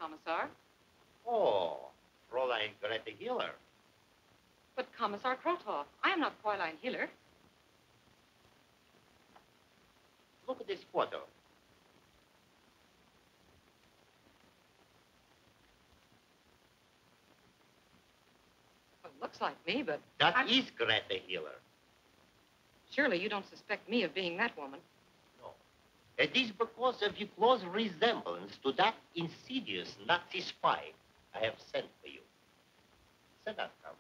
Commissar. Oh, Fräulein Greta Hiller. But Commissar Krotov, I am not Fräulein Hiller. Look at this photo. Well, it looks like me, but... That is Greta Hiller. Surely you don't suspect me of being that woman. No. It is because of your close resemblance to that insidious Nazi spy I have sent for you. Sit down, Comrade.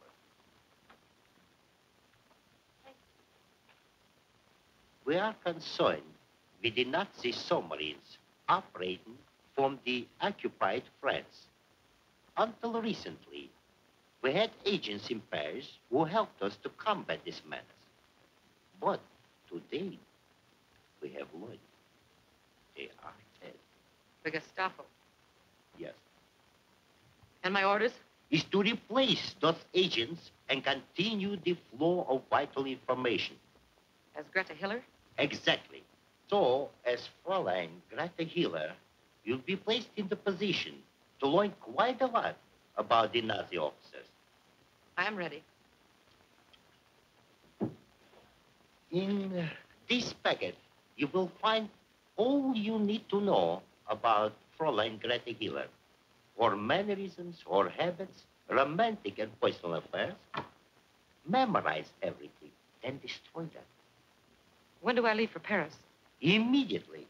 We are concerned with the Nazi submarines operating from the occupied France. Until recently, we had agents in Paris who helped us to combat this menace. But today, we have learned they are dead. The Gestapo. Yes. And my orders? Is to replace those agents and continue the flow of vital information. As Greta Hiller? Exactly. So, as Fräulein Greta Hiller, you'll be placed in the position to learn quite a lot about the Nazi officers. I am ready. In this packet, you will find all you need to know about Fräulein Greta Hiller. Her mannerisms, her habits, romantic and personal affairs. Memorize everything and destroy them. When do I leave for Paris? Immediately.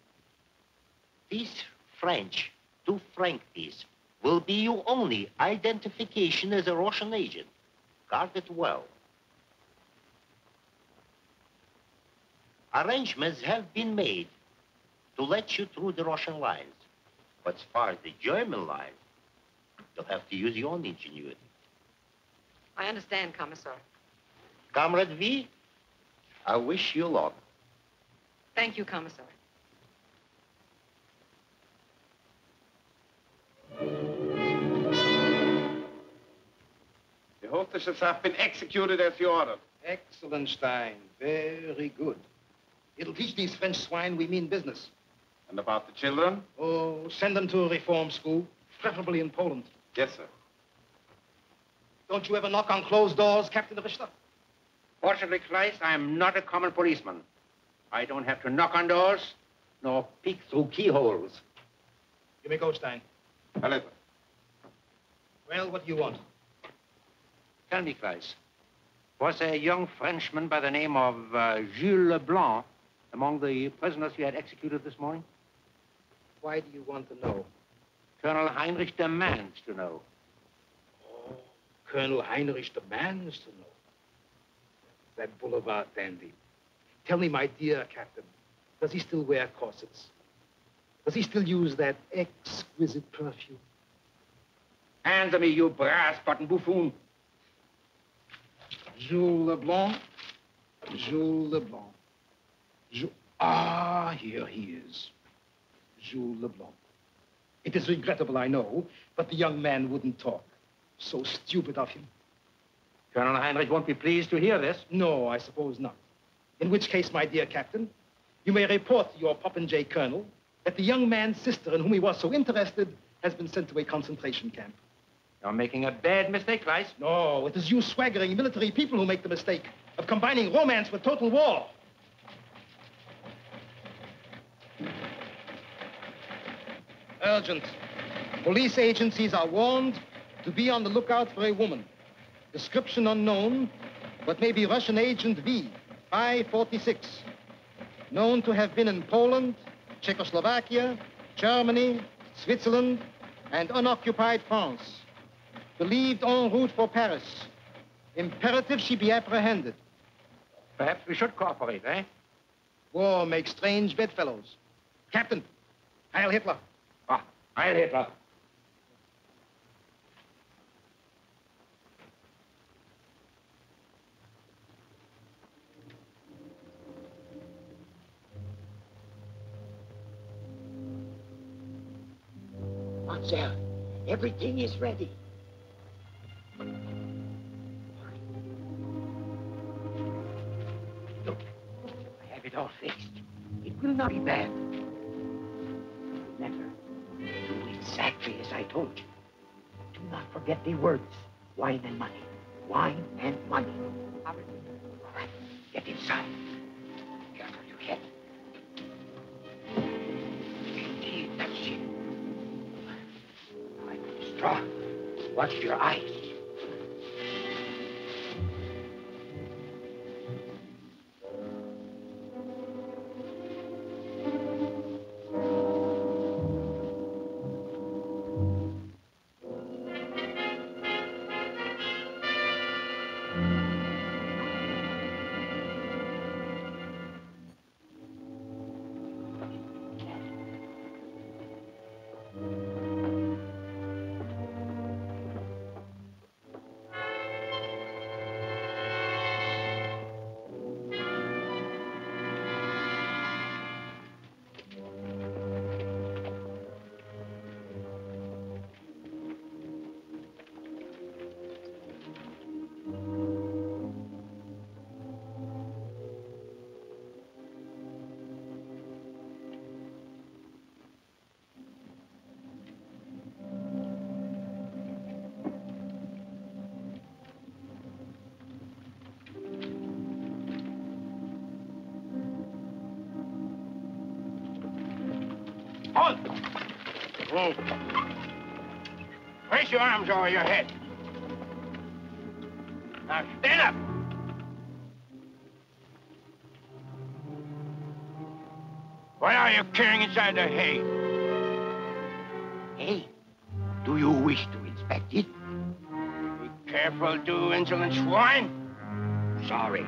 These French 2 franc piece will be your only identification as a Russian agent. Guard it well. Arrangements have been made to let you through the Russian lines. But as far as the German line, you'll have to use your own ingenuity. I understand, Commissar. Comrade V, I wish you luck. Thank you, Commissar. The hostesses have been executed as you ordered. Excellent, Stein. Very good. It'll teach these French swine we mean business. And about the children? Oh, send them to a reform school, preferably in Poland. Yes, sir. Don't you ever knock on closed doors, Captain Richter? Fortunately, Kleist, I am not a common policeman. I don't have to knock on doors, nor peek through keyholes. You may go, Stein. A letter. Well, what do you want? Tell me, Kleist, was a young Frenchman by the name of Jules Leblanc among the prisoners you had executed this morning? Why do you want to know? Colonel Heinrich demands to know. Oh, Colonel Heinrich demands to know. That boulevard dandy. Tell me, my dear Captain, does he still wear corsets? Does he still use that exquisite perfume? Answer me, you brass-button buffoon. Jules Leblanc. Jules Leblanc. Ah, here he is. Jules Leblanc. It is regrettable, I know, but the young man wouldn't talk. So stupid of him. Colonel Heinrich won't be pleased to hear this. No, I suppose not. In which case, my dear Captain, you may report to your Popinjay Colonel that the young man's sister in whom he was so interested has been sent to a concentration camp. You're making a bad mistake, Kleist. No, it is you swaggering military people who make the mistake of combining romance with total war. Urgent. Police agencies are warned to be on the lookout for a woman. Description unknown, but maybe Russian agent V, 546. Known to have been in Poland, Czechoslovakia, Germany, Switzerland, and unoccupied France. Believed en route for Paris. Imperative she be apprehended. Perhaps we should cooperate, eh? War makes strange bedfellows. Captain, Heil Hitler. Ah, Heil Hitler. Mademoiselle, everything is ready. Look, I have it all fixed. It will not be bad. Remember, do exactly factory, as I told you. Do not forget the words. Wine and money. Wine and money. I'll remember. All right, get inside. Careful your head. Indeed, that's it. All right, straw. Watch your eyes. Halt! Move. Place your arms over your head. Now stand up. What are you carrying inside the hay? Hey, do you wish to inspect it? Be careful, you insolent swine. Sorry.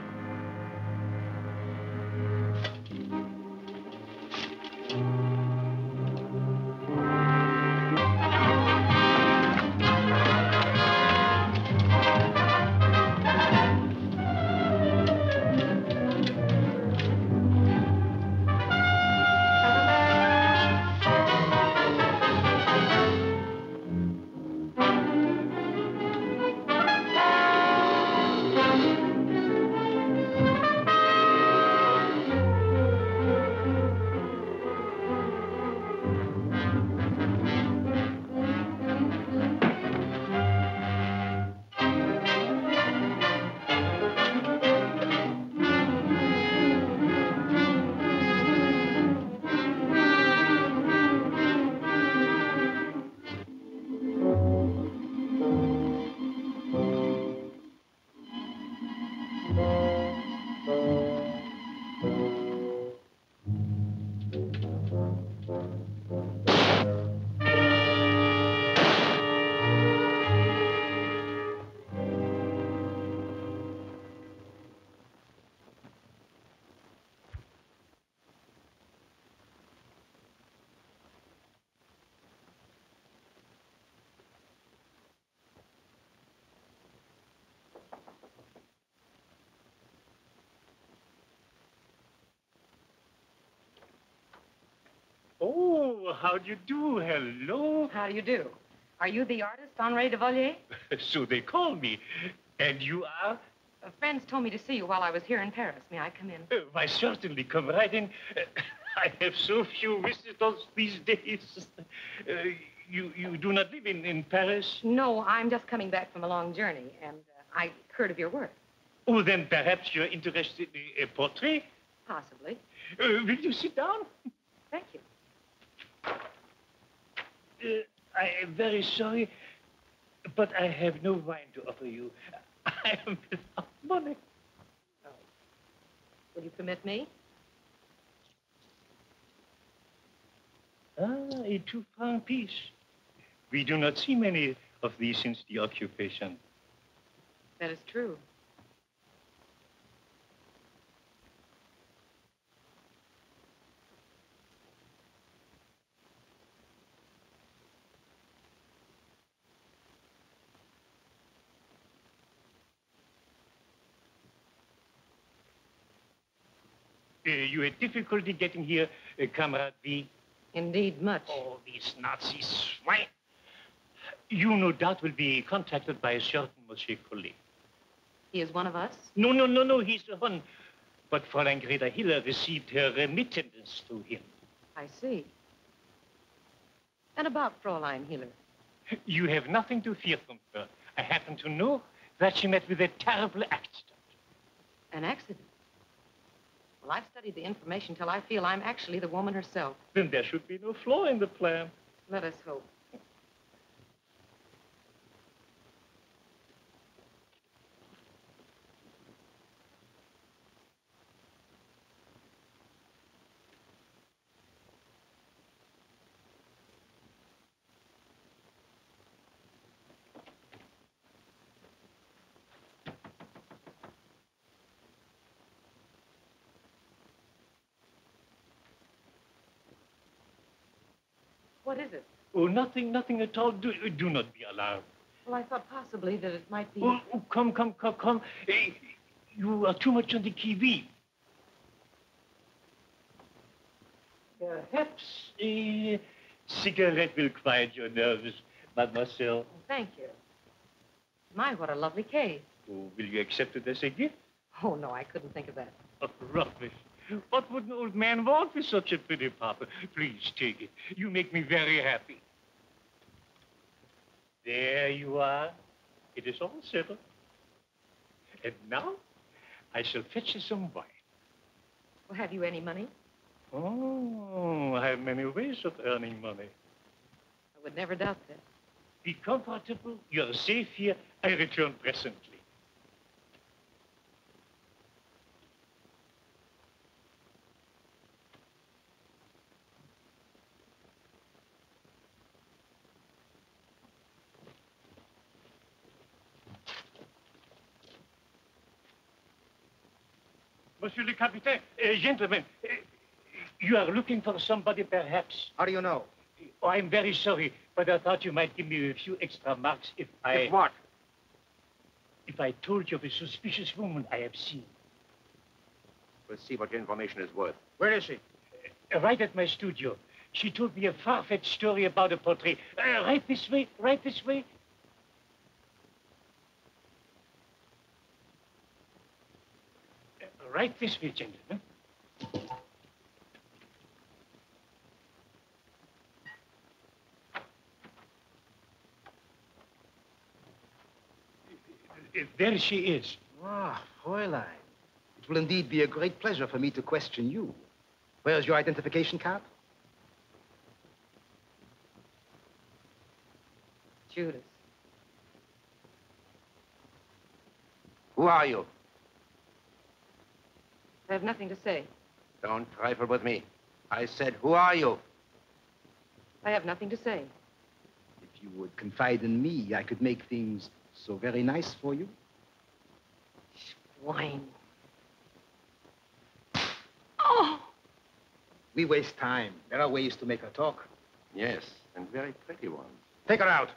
Oh, how do you do? Hello. How do you do? Are you the artist, Henri de Vollier? So they call me. And you are? Friends told me to see you while I was here in Paris. May I come in? Why, certainly. Come right in. I have so few visitors these days. You do not live in Paris? No, I'm just coming back from a long journey, and I heard of your work. Oh, then perhaps you're interested in a portrait? Possibly. Will you sit down? Thank you. I am very sorry, but I have no wine to offer you. I am without money. Oh. Will you permit me? Ah, a 2-franc piece. We do not see many of these since the occupation. That is true. You had difficulty getting here, Comrade V? Indeed, much. Oh, these Nazi swine. You no doubt will be contacted by a certain Monsieur Collet. He is one of us? No, he's the one. But Fräulein Greta Hiller received her remittance through him. I see. And about Fräulein Hiller. You have nothing to fear from her. I happen to know that she met with a terrible accident. An accident? Well, I've studied the information till I feel I'm actually the woman herself. Then there should be no flaw in the plan. Let us hope. What is it? Oh, nothing at all. Do not be alarmed. Well, I thought possibly that it might be... Oh, come. You are too much on the qui-vive. Perhaps a cigarette will quiet your nerves, mademoiselle. Oh, thank you. My, what a lovely case. Oh, will you accept it as a gift? Oh, no, I couldn't think of that. Oh, rubbish. What would an old man want with such a pretty papa? Please take it. You make me very happy. There you are. It is all settled. And now, I shall fetch you some wine. Well, have you any money? Oh, I have many ways of earning money. I would never doubt that. Be comfortable. You're safe here. I return presently. Monsieur le Capitaine, gentlemen, you are looking for somebody, perhaps. How do you know? Oh, I'm very sorry, but I thought you might give me a few extra marks if I... If what? If I told you of a suspicious woman I have seen. We'll see what your information is worth. Where is she? Right at my studio. She told me a far-fetched story about a portrait. Right this way, right this way. Right this way, gentlemen. There she is. Ah, Fräulein. It will indeed be a great pleasure for me to question you. Where's your identification card? Judas. Who are you? I have nothing to say. Don't trifle with me. I said, who are you? I have nothing to say. If you would confide in me, I could make things so very nice for you. Wine. Oh! We waste time. There are ways to make her talk. Yes, and very pretty ones. Take her out.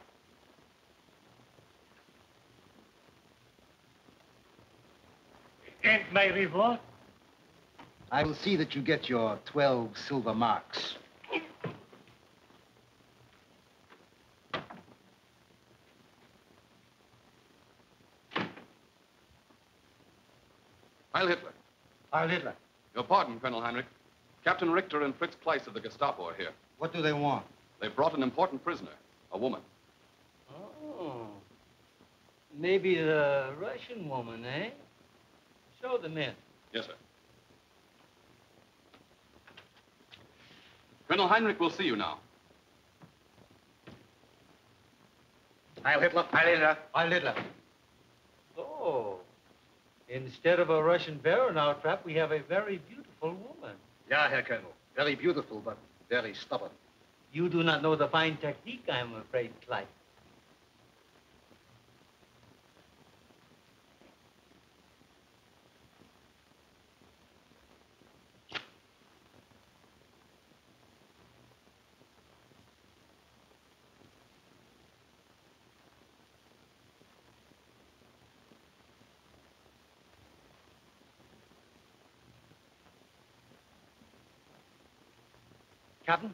And my reward? I will see that you get your 12 silver marks. Heil Hitler. Heil Hitler. Your pardon, Colonel Heinrich. Captain Richter and Fritz Kleiss of the Gestapo are here. What do they want? They've brought an important prisoner, a woman. Oh. Maybe the Russian woman, eh? Show them in. Yes, sir. Colonel Heinrich will see you now. Heil Hitler. Heil Hitler. Heil Hitler. Oh. Instead of a Russian barrel trap, we have a very beautiful woman. Yeah, Herr Colonel. Very beautiful, but very stubborn. You do not know the fine technique, I'm afraid, Kleiss. Captain,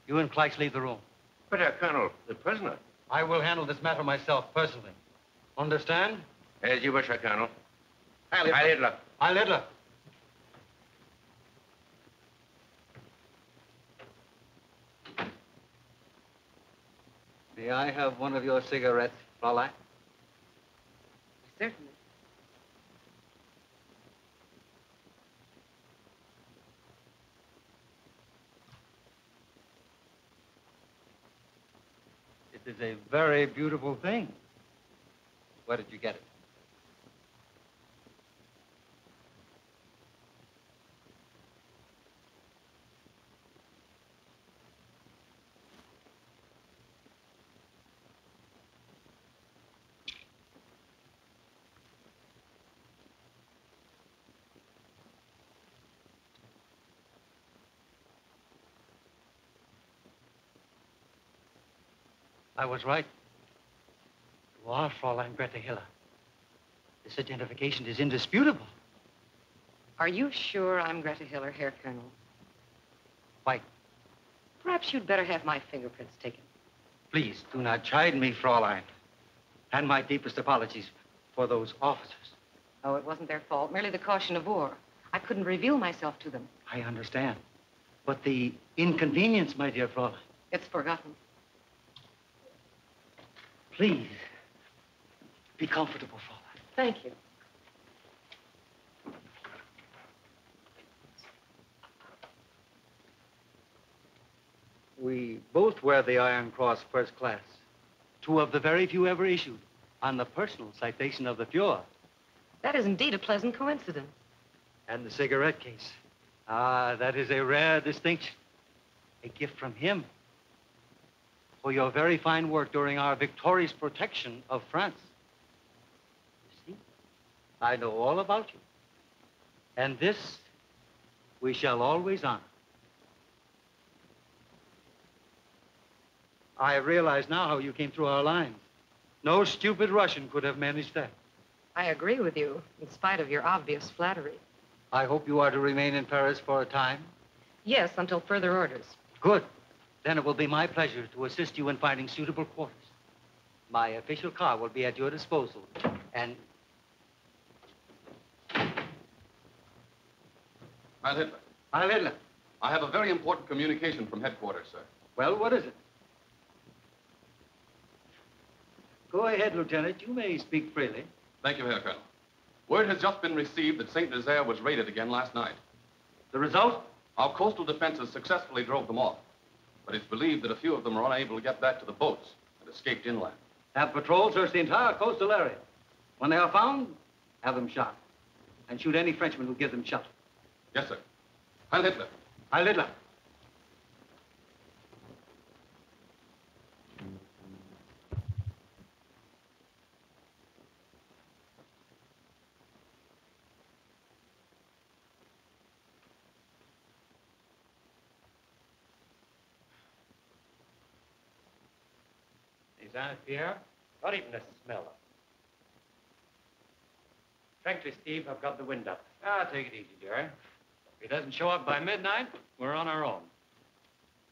you and Kleiss leave the room. But, Colonel, the prisoner. I will handle this matter myself, personally. Understand? As you wish, Colonel. Heil Hitler. Heil Hitler. Heil Hitler. May I have one of your cigarettes, Fräulein? Certainly. It is a very beautiful thing. Where did you get it? I was right. You are Fräulein Greta Hiller. This identification is indisputable. Are you sure I'm Greta Hiller, Herr Colonel? Quite. Perhaps you'd better have my fingerprints taken. Please do not chide me, Fräulein. And my deepest apologies for those officers. Oh, it wasn't their fault, merely the caution of war. I couldn't reveal myself to them. I understand. But the inconvenience, my dear Fräulein. It's forgotten. Please, be comfortable, Fräulein. Thank you. We both wear the Iron Cross First Class. Two of the very few ever issued on the personal citation of the Fuhrer. That is indeed a pleasant coincidence. And the cigarette case. Ah, that is a rare distinction. A gift from him for your very fine work during our victorious protection of France. You see, I know all about you. And this we shall always honor. I realize now how you came through our lines. No stupid Russian could have managed that. I agree with you, in spite of your obvious flattery. I hope you are to remain in Paris for a time. Yes, until further orders. Good. Then it will be my pleasure to assist you in finding suitable quarters. My official car will be at your disposal. And... Heil Hitler. Heil Hitler. I have a very important communication from headquarters, sir. Well, what is it? Go ahead, Lieutenant. You may speak freely. Thank you, Herr Colonel. Word has just been received that St. Nazaire was raided again last night. The result? Our coastal defenses successfully drove them off. But it's believed that a few of them are unable to get back to the boats and escaped inland. Have patrols search the entire coastal area. When they are found, have them shot. And shoot any Frenchman who gives them shelter. Yes, sir. Heil Hitler. Heil Hitler. Pierre? Not even a smell. Frankly, Steve, I've got the wind up. Ah, take it easy, Jerry. If he doesn't show up by midnight, we're on our own.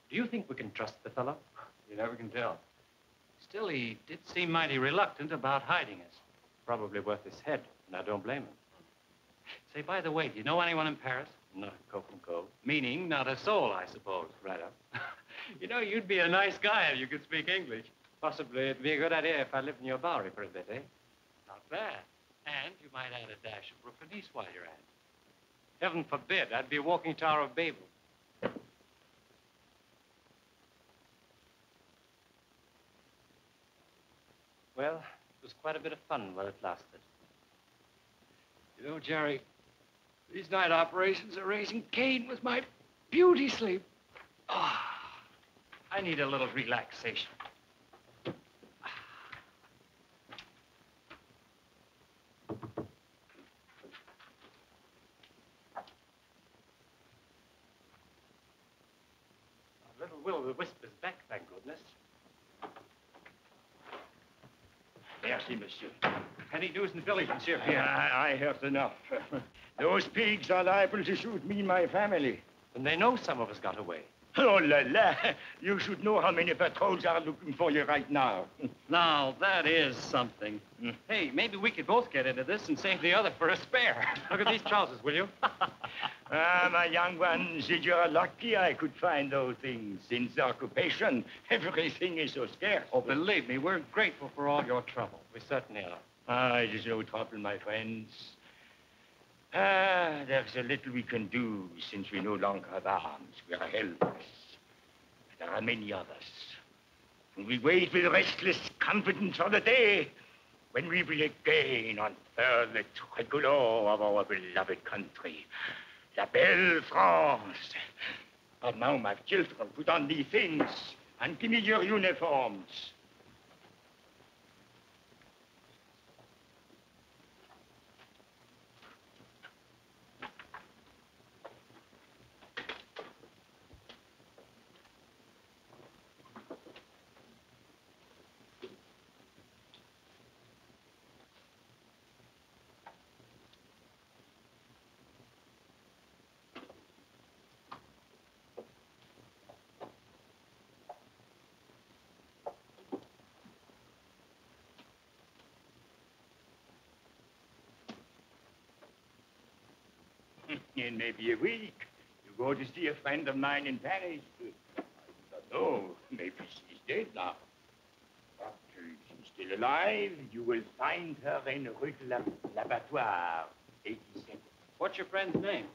Do you think we can trust the fellow? You never can tell. Still, he did seem mighty reluctant about hiding us. Probably worth his head, and I don't blame him. Say, by the way, do you know anyone in Paris? Not a co from co. Meaning, not a soul, I suppose. Right up. You know, you'd be a nice guy if you could speak English. Possibly it'd be a good idea if I lived in your Bowery for a bit, eh? Not bad. And you might add a dash of Brooklynese while you're at it. Heaven forbid, I'd be a walking Tower of Babel. Well, it was quite a bit of fun while it lasted. You know, Jerry, these night operations are raising Cain with my beauty sleep. Oh, I need a little relaxation. Little will-o-the-wisp is back, thank goodness. Merci, monsieur. Any news in the village, Monsieur Yeah, Pierre? I heard enough. Those pigs are liable to shoot me and my family. And they know some of us got away. Oh, la, la. You should know how many patrols are looking for you right now. Now, that is something. Hey, maybe we could both get into this and save the other for a spare. Look at these trousers, will you? My young one said you're lucky I could find those things. Since occupation, everything is so scarce. Oh, believe me, we're grateful for all your trouble. We certainly are. It is no trouble, my friends. There's a little we can do since we no longer have arms. We are helpless. There are many of us. And we wait with restless confidence for the day when we will again unfurl the tricolor of our beloved country. La belle France. But now, my children, put on these things and give me your uniforms. In maybe a week, you go to see a friend of mine in Paris. I don't know. Maybe she's dead now. But if she's still alive, you will find her in Rue de l'Abattoir, 87. What's your friend's name?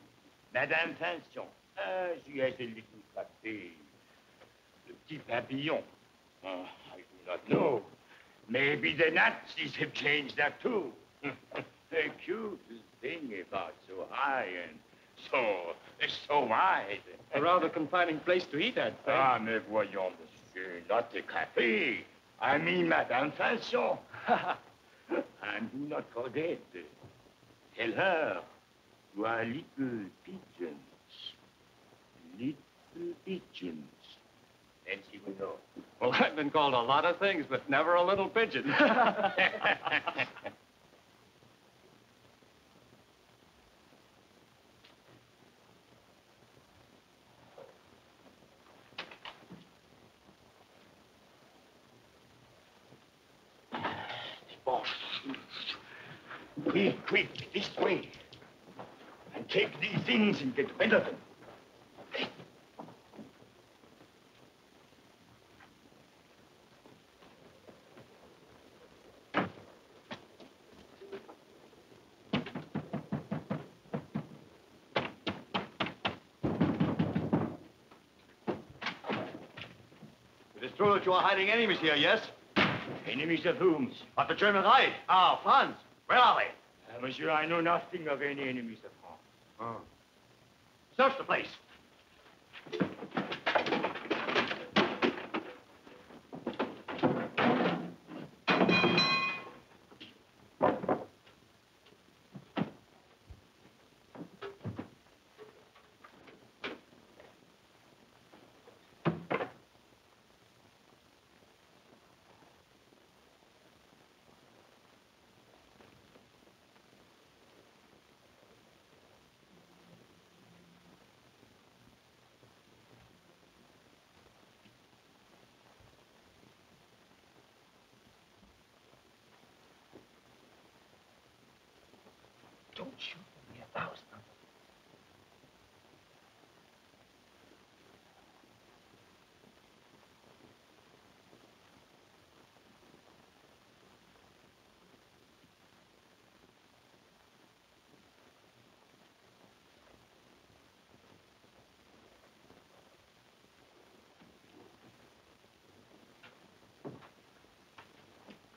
Madame Pinson. She has a little café. Le Petit Papillon. I do not know. Maybe the Nazis have changed that, too. The cutest thing about so high and so wide. A rather confining place to eat at, Ah, mais voyons, monsieur, not the café. I mean Madame Pinson. And do not forget, tell her you are little pigeons. Little pigeons. Then she will know. Well, I've been called a lot of things, but never a little pigeon. Quick, this way. And take these things and get rid of them. It is true that you are hiding enemies here, yes? Enemies of whom? Of the German Reich. Ah, France. Where are they? Monsieur, I know nothing of any enemies of France. Search the place. Don't shoot me 1,000 of them.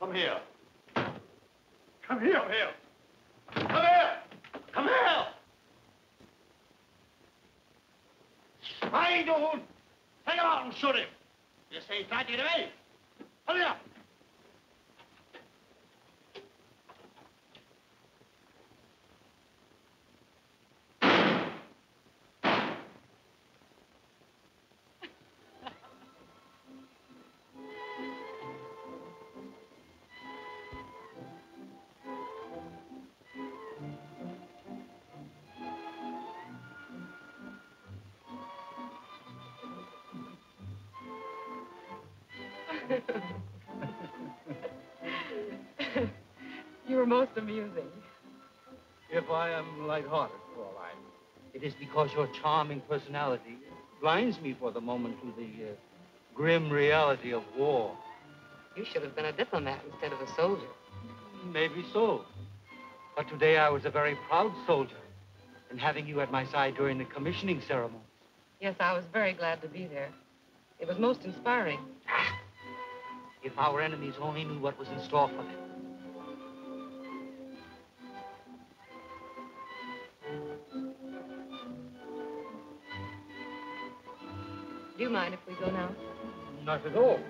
Come here. Come here. Come here. Come here! Come here! Schwein, du Hund! Take him out and shoot him. You say he's trying to get away. Hurry up! You were most amusing. If I am lighthearted, Fraulein, it is because your charming personality blinds me for the moment to the grim reality of war. You should have been a diplomat instead of a soldier. Maybe so. But today I was a very proud soldier in having you at my side during the commissioning ceremony. Yes, I was very glad to be there. It was most inspiring. If our enemies only knew what was in store for them. Do you mind if we go now? Not at all.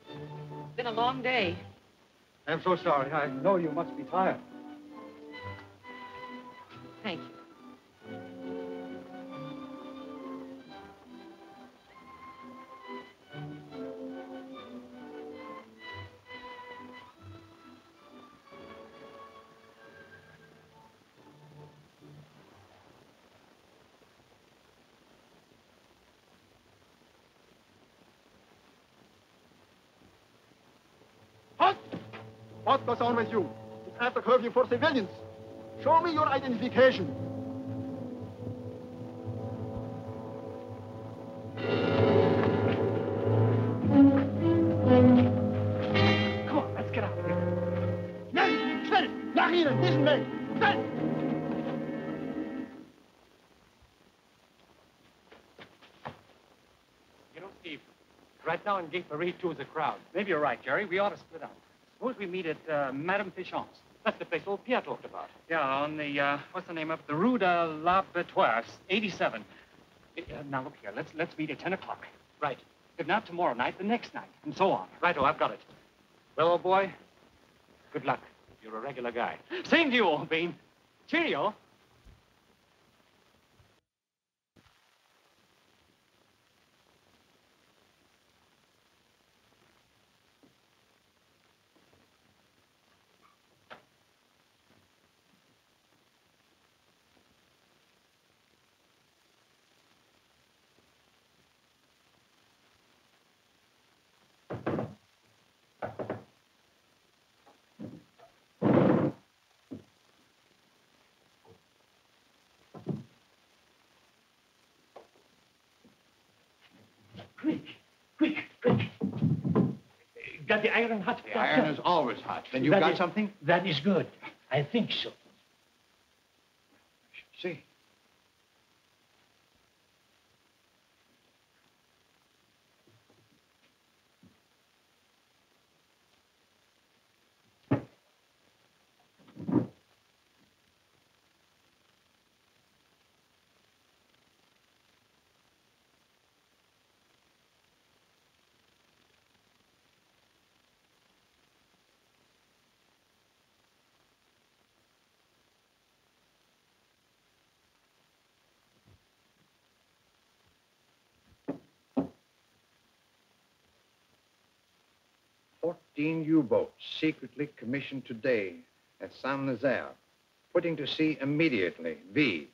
It's been a long day. I'm so sorry. I know you must be tired. Thank you. Halt! What goes on with you? It's after curfew for civilians. Show me your identification. Come on, let's get out of here. Schnell! Schnell! Nach ihnen! Diesen Weg! Schnell! You know, Steve, right now in Gate Marie 2 is a crowd. Maybe you're right, Jerry. We ought to split up. Suppose we meet at Madame Fichon's. That's the place old Pierre talked about. Yeah, on the, what's the name of it? The Rue de l'Abattoir, 87. Now, look here. Let's meet at 10 o'clock. Right. If not tomorrow night, the next night, and so on. Righto, I've got it. Well, old boy, good luck. You're a regular guy. Same to you, old bean. Cheerio. Got the iron hot? The iron is always hot. Then you That got is- something? That is good. I think so. See. U-boats secretly commissioned today at Saint-Nazaire, putting to sea immediately. V.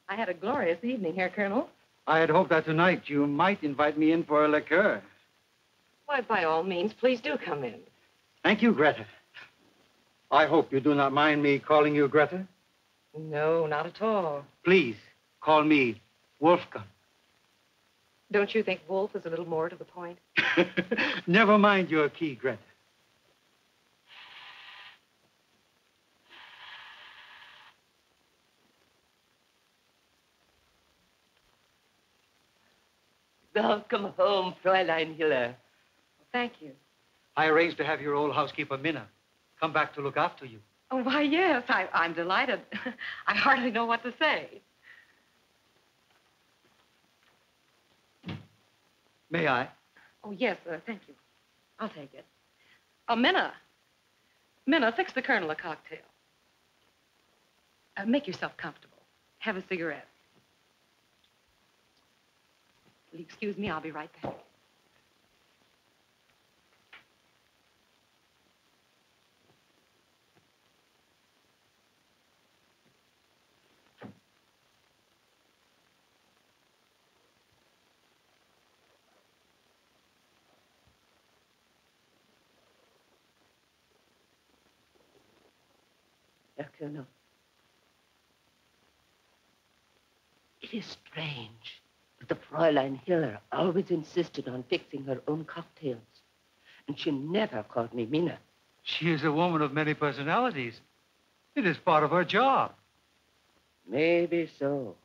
I had a glorious evening here, Colonel. I had hoped that tonight you might invite me in for a liqueur. Why, by all means, please do come in. Thank you, Greta. I hope you do not mind me calling you Greta. No, not at all. Please, call me Wolfgang. Don't you think Wolf is a little more to the point? Never mind your key, Greta. Welcome home, Fräulein Hiller. Thank you. I arranged to have your old housekeeper, Minna, come back to look after you. Oh, why, yes, I'm delighted. I hardly know what to say. May I? Oh, yes, thank you. I'll take it. Minna. Minna, fix the Colonel a cocktail. Make yourself comfortable. Have a cigarette. Will you excuse me? I'll be right back. Colonel. It is strange, but the Fräulein Hiller always insisted on fixing her own cocktails. And she never called me Mina. She is a woman of many personalities. It is part of her job. Maybe so.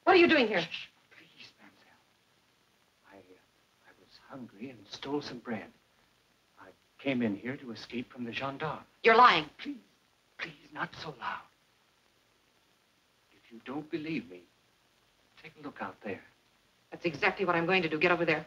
What are you doing here? Please, mademoiselle. I was hungry and stole some bread. I came in here to escape from the gendarme. You're lying. Please, not so loud. If you don't believe me, take a look out there. That's exactly what I'm going to do. Get over there.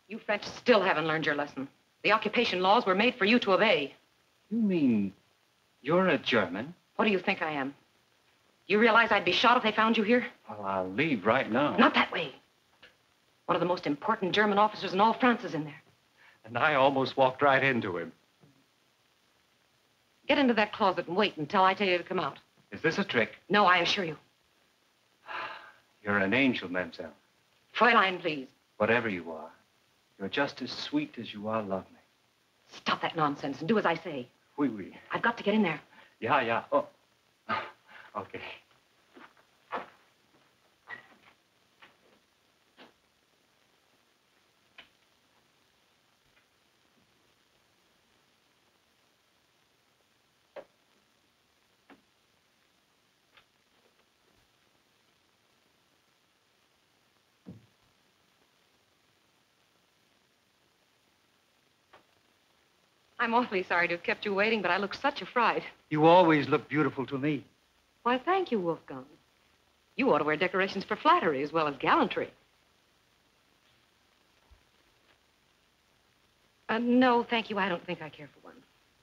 You French still haven't learned your lesson. The occupation laws were made for you to obey. You mean you're a German? What do you think I am? You realize I'd be shot if they found you here? Well, I'll leave right now. Not that way. One of the most important German officers in all France is in there. And I almost walked right into him. Get into that closet and wait until I tell you to come out. Is this a trick? No, I assure you. You're an angel, mademoiselle. Fräulein, please. Whatever you are, you're just as sweet as you are lovely. Stop that nonsense and do as I say. Oui, oui. I've got to get in there. Yeah. Oh. Okay. I'm awfully sorry to have kept you waiting, but I look such a fright. You always look beautiful to me. Why, thank you, Wolfgang. You ought to wear decorations for flattery as well as gallantry. No, thank you. I don't think I care for one.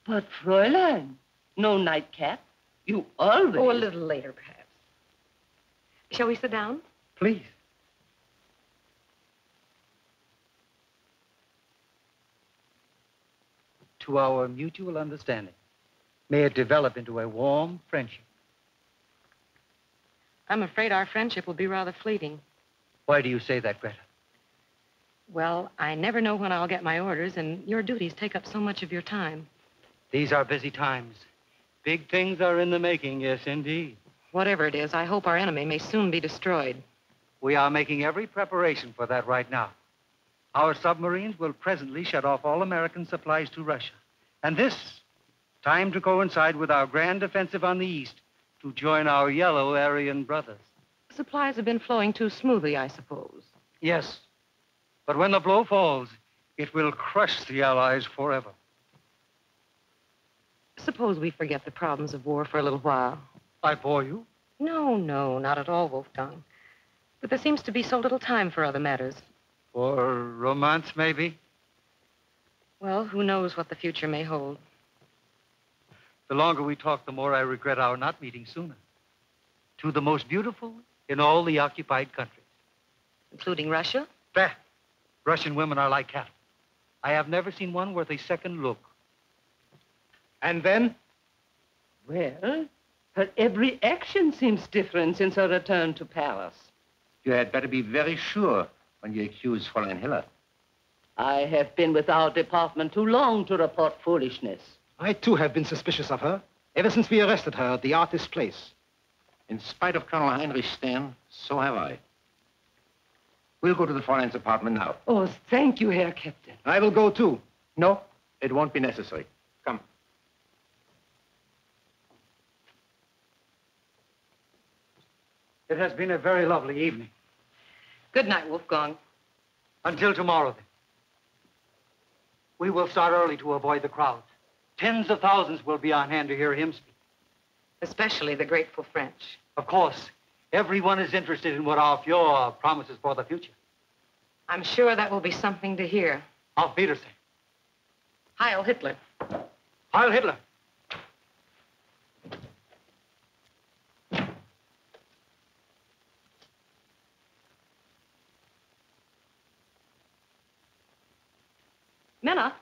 But, Fräulein, no nightcap. You always... Oh, a little later, perhaps. Shall we sit down? Please. To our mutual understanding, may it develop into a warm friendship. I'm afraid our friendship will be rather fleeting. Why do you say that, Greta? Well, I never know when I'll get my orders, and your duties take up so much of your time. These are busy times. Big things are in the making, yes, indeed. Whatever it is, I hope our enemy may soon be destroyed. We are making every preparation for that right now. Our submarines will presently shut off all American supplies to Russia. And this, time to coincide with our grand offensive on the east to join our yellow Aryan brothers. Supplies have been flowing too smoothly, I suppose. Yes, but when the blow falls, it will crush the Allies forever. Suppose we forget the problems of war for a little while. I bore you? No, not at all, Wolfgang. But there seems to be so little time for other matters. For romance, maybe? Well, who knows what the future may hold. The longer we talk, the more I regret our not meeting sooner. To the most beautiful in all the occupied countries. Including Russia? Bah! Russian women are like cattle. I have never seen one worth a second look. And then? Well, Her every action seems different since her return to Paris. You had better be very sure when you accuse Fräulein Hiller. I have been with our department too long to report foolishness. I, too, have been suspicious of her ever since we arrested her at the artist's place. In spite of Colonel Heinrich Stern, so have I. We'll go to the Fräulein's apartment now. Oh, thank you, Herr Captain. I will go, too. No, it won't be necessary. Come. It has been a very lovely evening. Good night, Wolfgang. Until tomorrow, then. We will start early to avoid the crowd. Tens of thousands will be on hand to hear him speak. Especially the grateful French. Of course, everyone is interested in what our Führer promises for the future. I'm sure that will be something to hear. Auf Wiedersehen. Heil Hitler. Heil Hitler. Minna?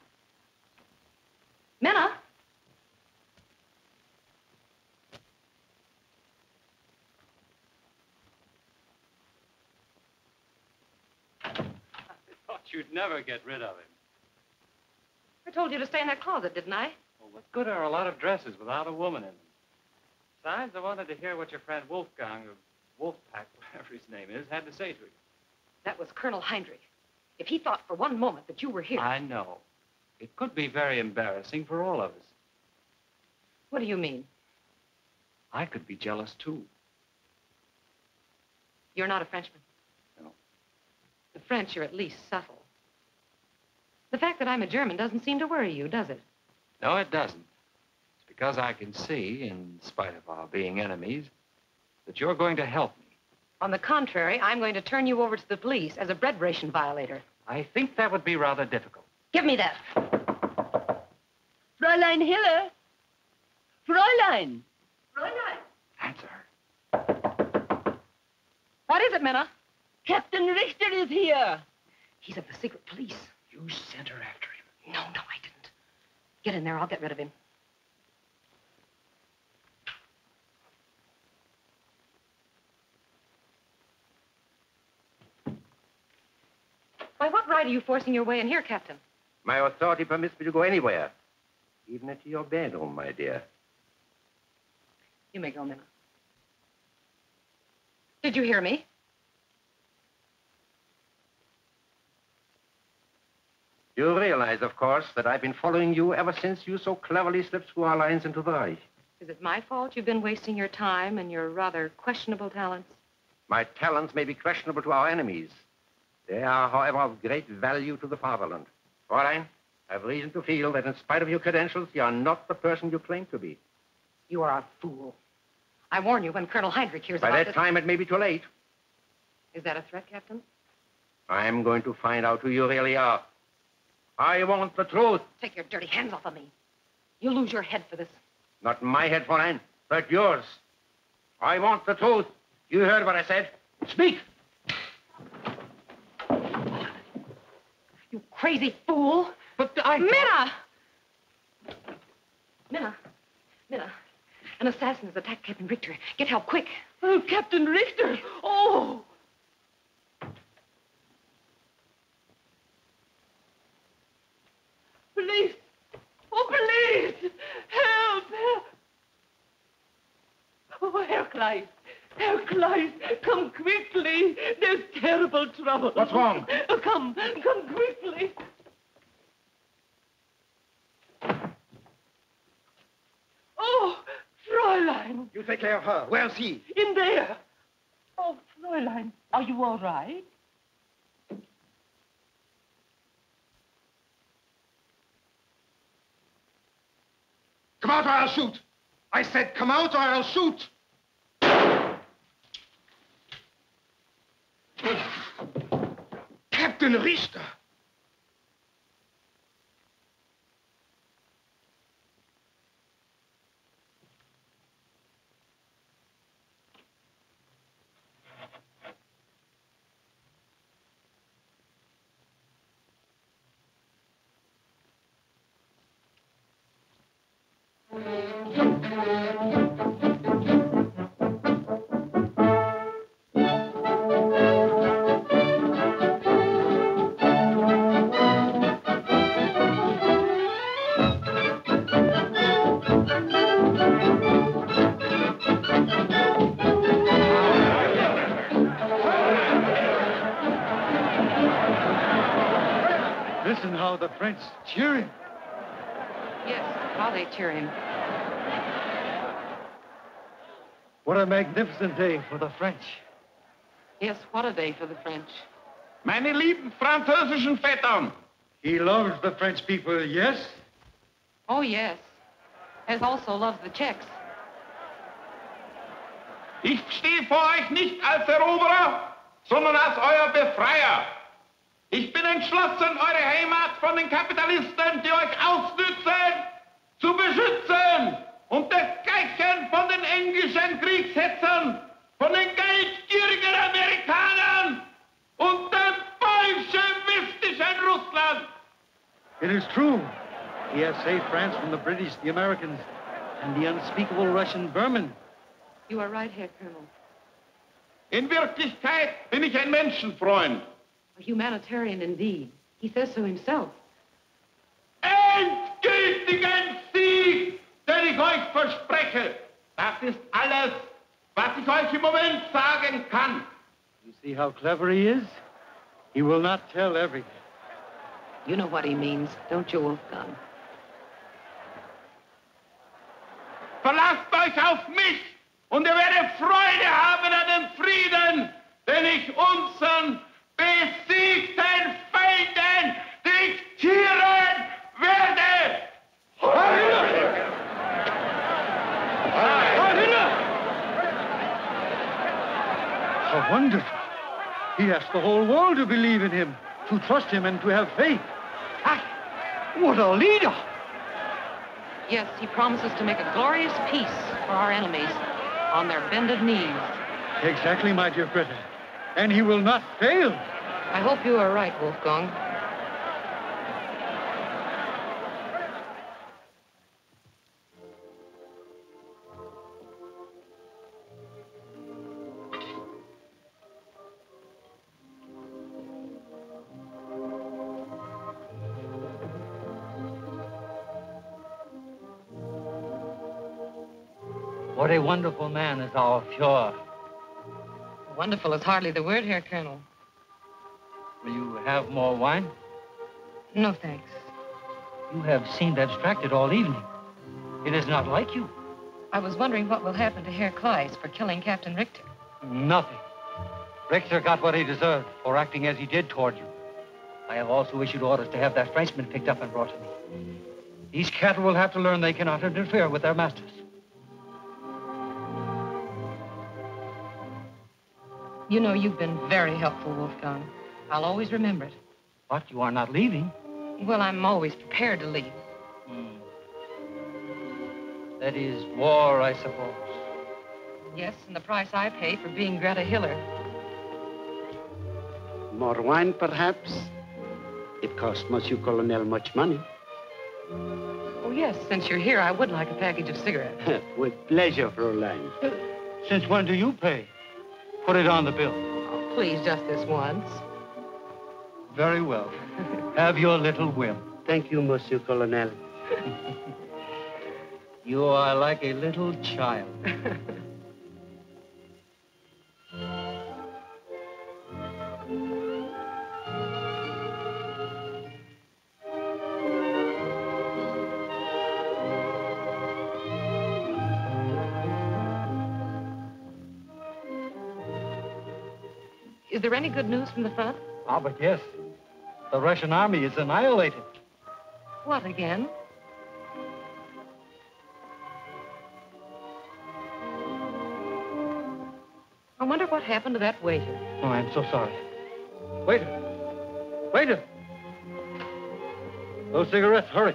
Minna? Thought you'd never get rid of him. I told you to stay in that closet, didn't I? Well, what good are a lot of dresses without a woman in them? Besides, I wanted to hear what your friend Wolfgang, or Wolfpack, whatever his name is, had to say to you. That was Colonel Heinrich. If he thought for one moment that you were here... I know. It could be very embarrassing for all of us. What do you mean? I could be jealous, too. You're not a Frenchman. No. The French are at least subtle. The fact that I'm a German doesn't seem to worry you, does it? No, it doesn't. It's because I can see, in spite of our being enemies, that you're going to help me. On the contrary, I'm going to turn you over to the police as a bread ration violator. I think that would be rather difficult. Give me that. Fräulein Hiller. Fräulein. Fräulein. Answer her. What is it, Minna? Captain Richter is here. He's of the secret police. You sent her after him. No, I didn't. Get in there. I'll get rid of him. By what right are you forcing your way in here, Captain? My authority permits me to go anywhere. Even into your bedroom, my dear. You may go, Minna. Did you hear me? You realize, of course, that I've been following you ever since you so cleverly slipped through our lines into the Reich. Is it my fault you've been wasting your time and your rather questionable talents? My talents may be questionable to our enemies. They are, however, of great value to the fatherland. Fräulein, I have reason to feel that in spite of your credentials, you are not the person you claim to be. You are a fool. I warn you when Colonel Heinrich hears By about that this... time, it may be too late. Is that a threat, Captain? I'm going to find out who you really are. I want the truth. Take your dirty hands off of me. You'll lose your head for this. Not my head, Fräulein, but yours. I want the truth. You heard what I said. Speak. You crazy fool. But I... Minna! Minna, an assassin has attacked Captain Richter. Get help, quick. Oh, Captain Richter. Oh! Police! Oh, police! Help! Oh, Herr Kleist! Herr Kleist, come quickly. There's terrible trouble. What's wrong? Oh, come quickly. Oh, Fräulein. You take care of her. Where's he? In there. Oh, Fräulein, are you all right? Come out or I'll shoot. I said come out or I'll shoot. Captain Richter. the French cheer him. Yes, how they cheer him. What a magnificent day for the French. Yes, what a day for the French. Meine lieben französischen Vettern. He loves the French people, yes? Oh, yes. As also loves the Czechs. Ich stehe vor euch nicht als Eroberer, sondern als euer Befreier. Ich bin entschlossen, eure Heimat von den Kapitalisten, die euch ausnützen, zu beschützen und desgleichen von den englischen Kriegshetzern, von den geldgierigen Amerikanern und dem bolschewistischen Russland. It is true. He has saved France from the British, the Americans, and the unspeakable Russian vermin. You are right, Herr Colonel. In Wirklichkeit bin ich ein Menschenfreund. A humanitarian indeed. He says so himself. Endgültigen Sieg, den ich euch verspreche. Das ist alles, was ich euch im Moment sagen kann. You see how clever he is? He will not tell everything. You know what he means, don't you, Wolfgang? Verlasst euch auf mich und ihr werdet Freude haben an dem Frieden, den ich unseren besiegten Feinden diktieren werde. How wonderful. He asks the whole world to believe in him, to trust him and to have faith. Ah, what a leader! Yes, he promises to make a glorious peace for our enemies on their bended knees. Exactly, my dear Greta. And he will not fail. I hope you are right, Wolfgang. What a wonderful man is our Fuhrer. Wonderful is hardly the word, Herr Colonel. Will you have more wine? No, thanks. You have seemed abstracted all evening. It is not like you. I was wondering what will happen to Herr Kleiss for killing Captain Richter. Nothing. Richter got what he deserved for acting as he did toward you. I have also issued orders to have that Frenchman picked up and brought to me. These cattle will have to learn they cannot interfere with their masters. You know, you've been very helpful, Wolfgang. I'll always remember it. What? You are not leaving? Well, I'm always prepared to leave. That is war, I suppose. Yes, and the price I pay for being Greta Hiller. More wine, perhaps? It costs Monsieur Colonel much money. Oh, yes, since you're here, I would like a package of cigarettes. With pleasure, Fräulein. Since when do you pay? Put it on the bill. Oh, please, just this once. Very well. Have your little whim. Thank you, Monsieur Colonel. You are like a little child. Is there any good news from the front? Ah, but yes. The Russian army is annihilated. What again? I wonder what happened to that waiter. Oh, I'm so sorry. Waiter! Waiter! Those cigarettes, hurry.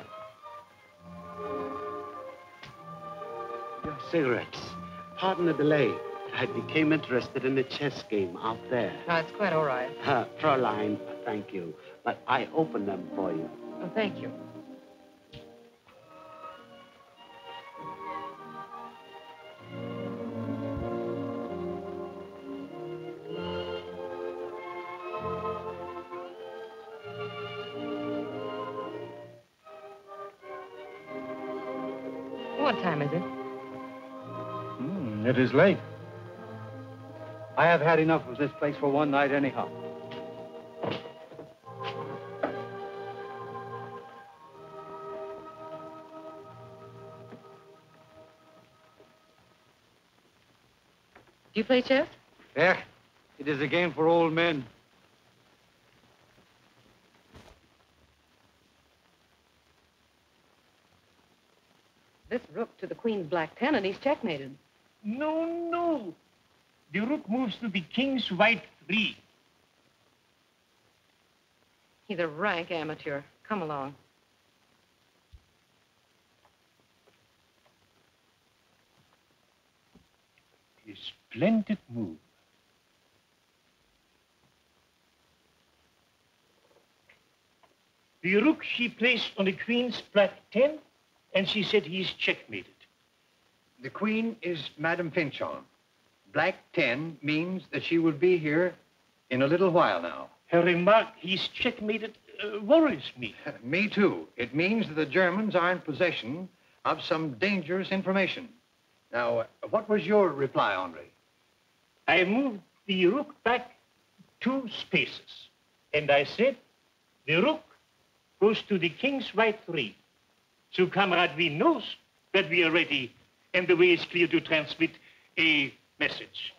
Your cigarettes. Pardon the delay. I became interested in the chess game out there. No, it's quite all right. Fräulein, thank you. But I opened them for you. Oh, thank you. What time is it? It is late. I have had enough of this place for one night anyhow. Do you play chess? Yeah, it is a game for old men. This rook to the queen's black 10, and he's checkmated. No, no. The rook moves to the king's white 3. He's a rank amateur. Come along. A splendid move. The rook she placed on the queen's black 10, and she said he's checkmated. The queen is Madame Finchon. Black 10 means that she will be here in a little while now. Her remark, he's checkmated, worries me. Me too. It means that the Germans are in possession of some dangerous information. Now, what was your reply, Henri? I moved the rook back 2 spaces, and I said, the rook goes to the king's white 3. So Comrade V knows that we are ready, and the way is clear to transmit a message.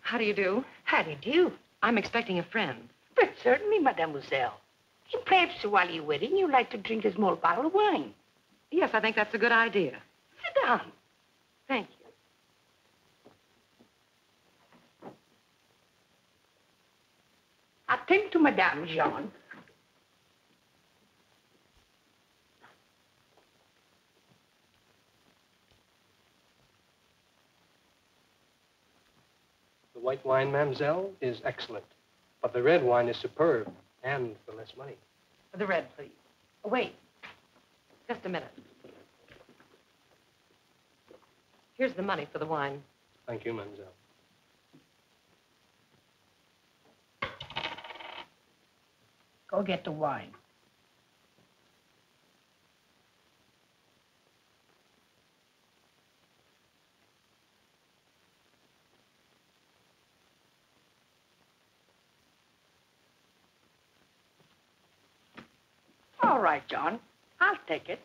How do you do? How do you do? I'm expecting a friend. But certainly, mademoiselle. And perhaps while you're waiting, you'd like to drink a small bottle of wine. Yes, I think that's a good idea. Sit down. Thank you. Attend to Madame Jean. The white wine, mademoiselle, is excellent. But the red wine is superb, and for less money. The red, please. Oh, wait. Just a minute. Here's the money for the wine. Thank you, mademoiselle. Go get the wine. All right, John. I'll take it.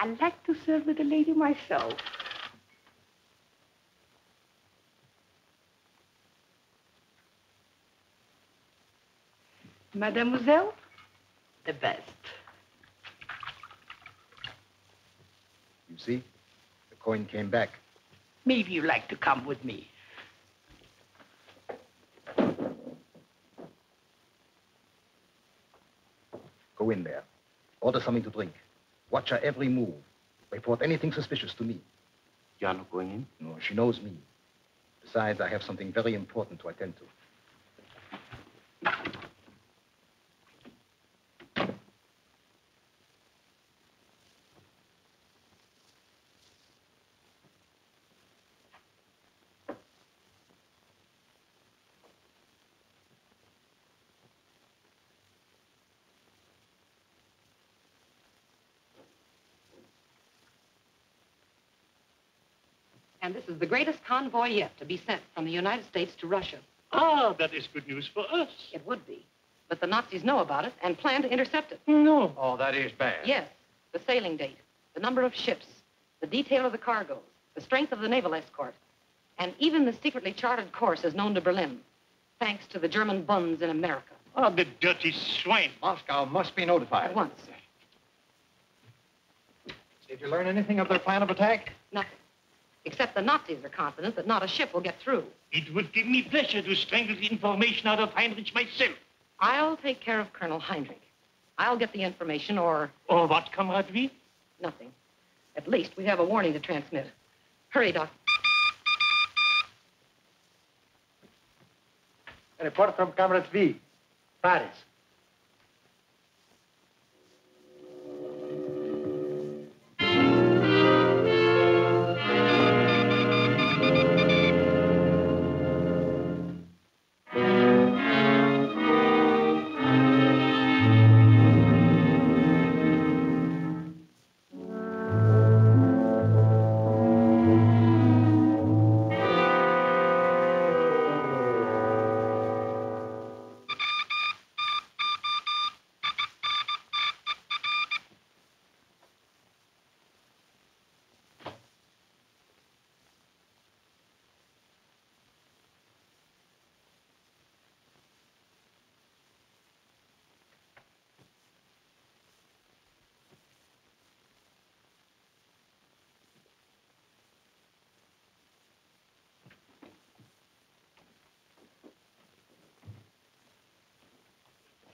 I like to serve with a lady myself. Mademoiselle, the best. You see, the coin came back. Maybe you'd like to come with me. Go in there. Order something to drink. Watch her every move. Report anything suspicious to me. You are not going in? No, she knows me. Besides, I have something very important to attend to. And this is the greatest convoy yet to be sent from the United States to Russia. Ah, that is good news for us. It would be. But the Nazis know about it and plan to intercept it. No. Oh, that is bad. Yes. The sailing date, the number of ships, the detail of the cargoes, the strength of the naval escort, and even the secretly charted course is known to Berlin, thanks to the German bunds in America. Ah, the dirty swine. Moscow must be notified. At once. Did you learn anything of their plan of attack? Nothing. Except the Nazis are confident that not a ship will get through. It would give me pleasure to strangle the information out of Heinrich myself. I'll take care of Colonel Heinrich. I'll get the information or... Or what, Comrade V? Nothing. At least we have a warning to transmit. Hurry, Doc. A report from Comrade V. Paris.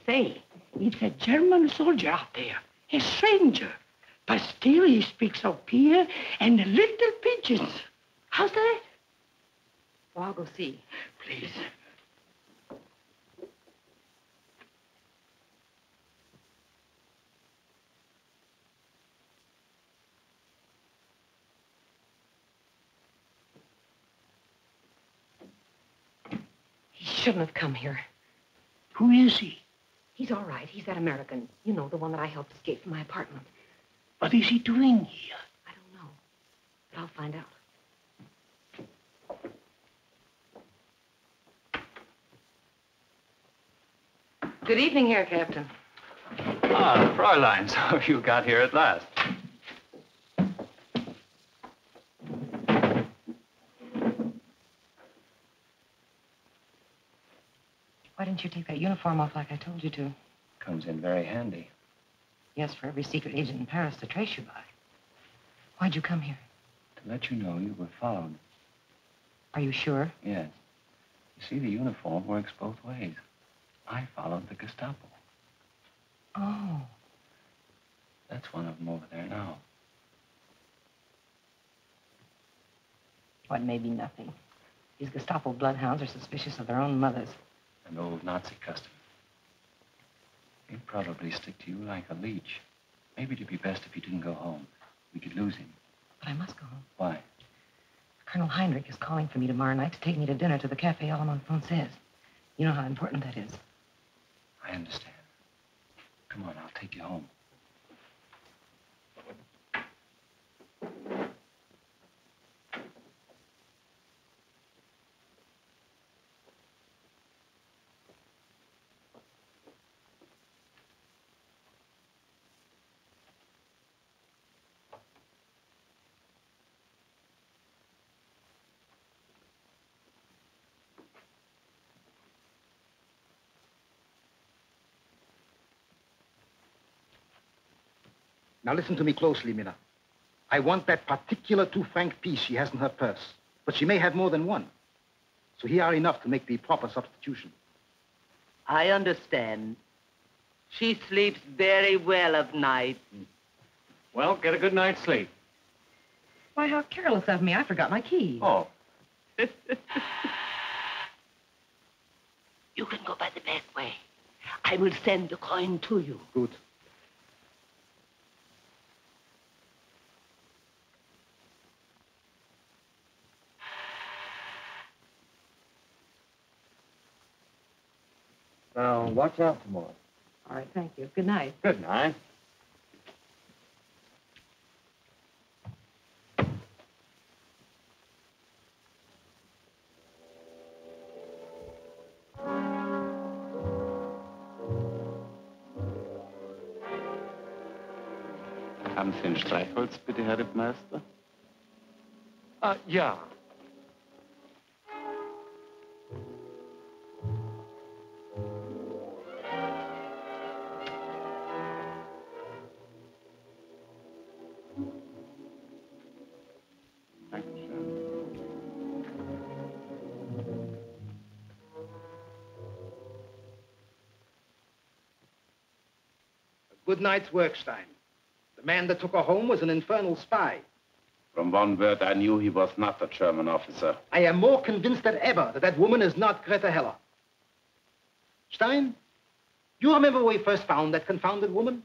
say? It's a German soldier out there, a stranger. But still he speaks of Pierre and the little pigeons. How's that? Well, I'll go see. Please. He shouldn't have come here. Who is he? He's all right. He's that American. You know, the one that I helped escape from my apartment. What is he doing here? I don't know. But I'll find out. Good evening, Herr Captain. Ah, Fräulein, so you got here at last. Why didn't you take that uniform off like I told you to? Comes in very handy. Yes, for every secret agent in Paris to trace you by. Why'd you come here? To let you know you were followed. Are you sure? Yes. You see, the uniform works both ways. I followed the Gestapo. Oh. That's one of them over there now. What, maybe nothing. These Gestapo bloodhounds are suspicious of their own mothers. An old Nazi custom. He'd probably stick to you like a leech. Maybe it'd be best if he didn't go home. We could lose him. But I must go home. Why? Colonel Heinrich is calling for me tomorrow night to take me to dinner to the Café Alemán Française. You know how important that is. I understand. Come on, I'll take you home. Now listen to me closely, Mina. I want that particular 2-franc piece she has in her purse. But she may have more than one. So here are enough to make the proper substitution. I understand. She sleeps very well of night. Well, get a good night's sleep. Why, how careless of me. I forgot my key. Oh. You can go by the back way. I will send the coin to you. Good. Now, watch out tomorrow. All right, thank you. Good night. Good night. Haben Sie ein Streichholz, bitte, Herr Rittmeister? Ja. Good night's work, Stein. The man that took her home was an infernal spy. From one word, I knew he was not a German officer. I am more convinced than ever that that woman is not Greta Heller. Stein, you remember where we first found that confounded woman?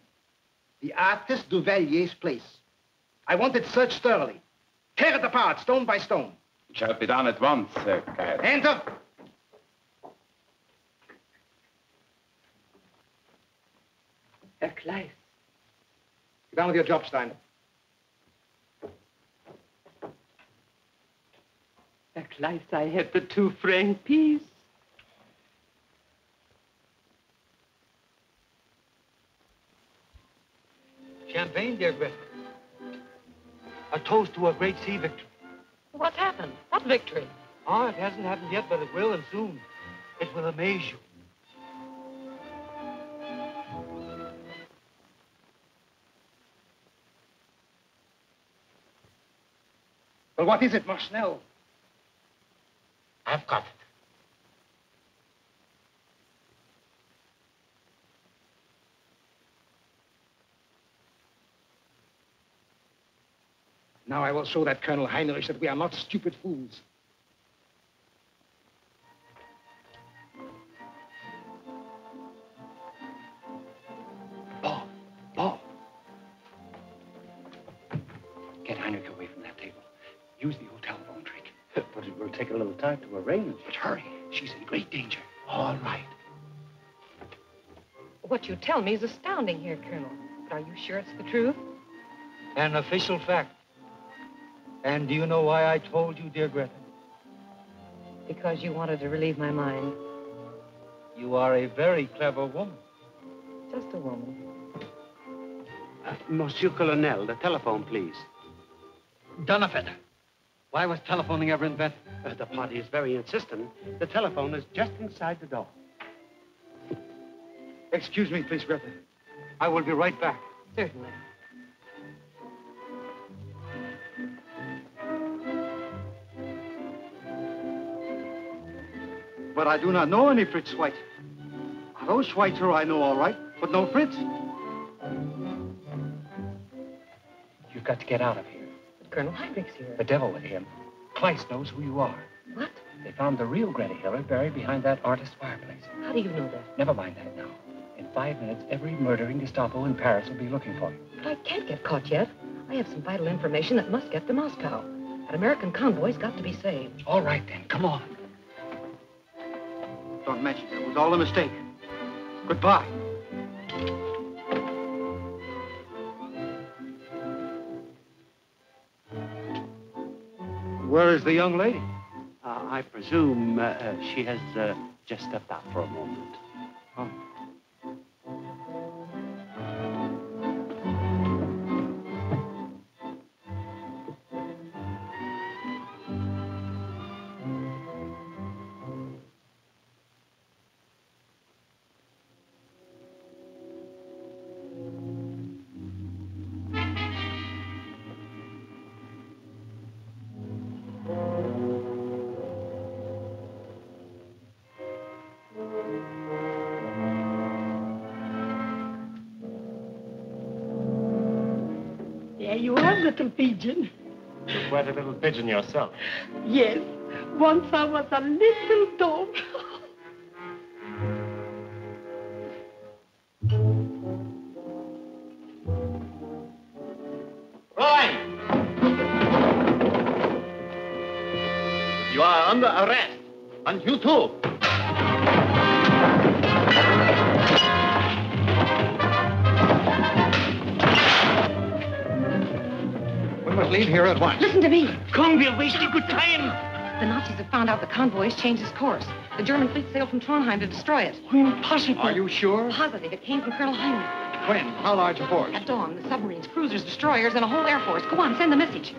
The artist Duvalier's place. I want it searched thoroughly. Tear it apart, stone by stone. It shall be done at once, Herr Kaiser. Hands up! Herr Kleiss. Get on with your job, Stein. Herr Kleiss, I have the 2-franc piece. Champagne, dear Greta. A toast to a great sea victory. What's happened? What victory? Oh, it hasn't happened yet, but it will, and soon. It will amaze you. Well, what is it, Marchnell? I've got it. Now I will show that Colonel Heinrich that we are not stupid fools. Paul. Get Heinrich away from that table. Use the old telephone trick. But it will take a little time to arrange. But hurry. She's in great danger. All right. What you tell me is astounding here, Colonel. But are you sure it's the truth? An official fact. And do you know why I told you, dear Greta? Because you wanted to relieve my mind. You are a very clever woman. Just a woman. Monsieur Colonel, the telephone, please. Done of it. Why was telephoning ever invented? The party is very insistent. The telephone is just inside the door. Excuse me, please, Greta. I will be right back. Certainly. But I do not know any Fritz Schweitzer. Hello, Schweitzer, I know all right, but no Fritz. You've got to get out of here. But Colonel Heinrich's here. The devil with him. Kleiss knows who you are. What? They found the real Greta Hiller buried behind that artist's fireplace. How do you know that? Never mind that now. In 5 minutes, every murdering Gestapo in Paris will be looking for you. But I can't get caught yet. I have some vital information that must get to Moscow. That American convoy's got to be saved. All right, then. Come on. Don't mention it. It was all a mistake. Goodbye. Where is the young lady? I presume she has just stepped out for a moment. Oh. There you are, little pigeon. You're quite a little pigeon yourself. Yes, once I was a little dove. Roy! You are under arrest. And you too. We must leave here at once. Listen to me. Come, we're wasting good time. The Nazis have found out the convoy has changed its course. The German fleet sailed from Trondheim to destroy it. Impossible. Are you sure? Positive. It came from Colonel Heinrich. When? How large a force? At dawn, the submarines, cruisers, destroyers, and a whole air force. Go on, send the message.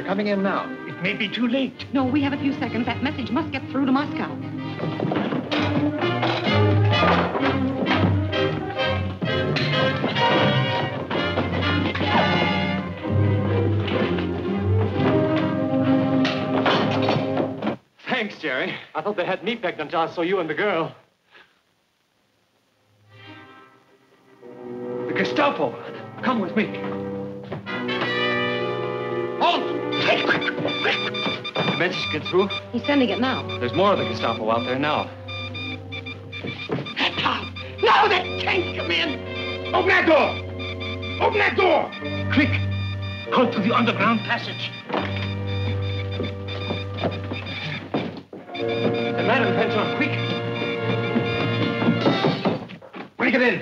Coming in now. It may be too late. No, we have a few seconds. That message must get through to Moscow. Thanks, Jerry. I thought they had me pegged until I saw you and the girl. The Gestapo. Come with me. Halt! The message get through? He's sending it now. There's more of the Gestapo out there now. Now they can't come in. Open that door! Open that door! Quick, go to the underground passage. The madam hands on, quick! Break it in.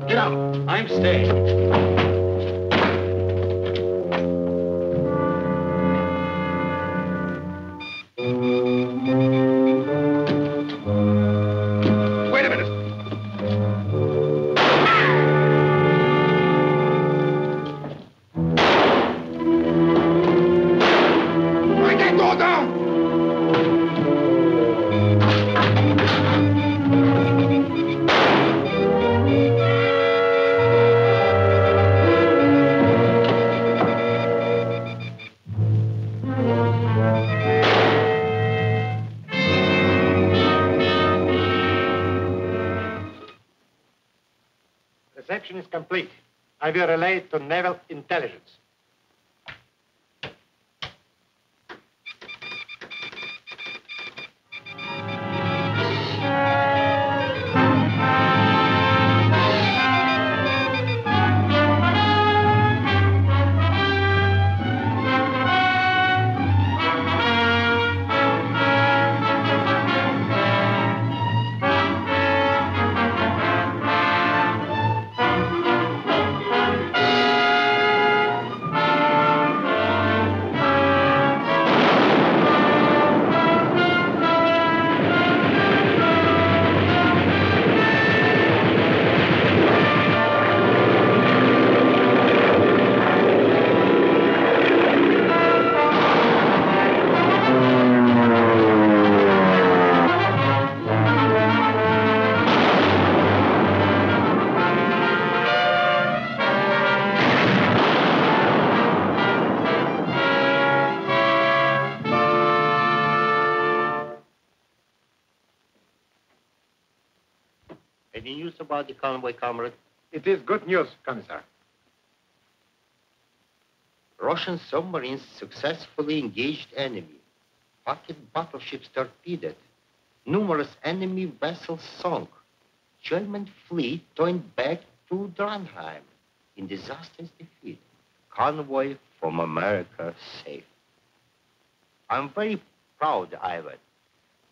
Get out! I'm staying. Wait a minute! Break that door down! inspection is complete. I will relay it to Naval Intelligence. Any news about the convoy, comrade? It is good news, Commissar. Russian submarines successfully engaged enemy. Pocket battleships torpedoed. Numerous enemy vessels sunk. German fleet turned back to Dranheim in disastrous defeat. Convoy from America safe. I'm very proud, Ivan.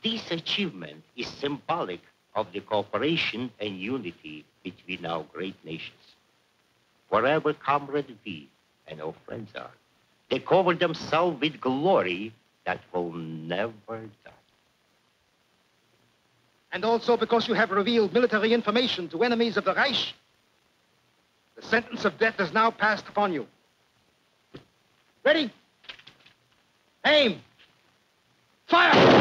This achievement is symbolic of the cooperation and unity between our great nations. Wherever Comrade V and our friends are, they cover themselves with glory that will never die. And also because you have revealed military information to enemies of the Reich, the sentence of death is now passed upon you. Ready? Aim! Fire!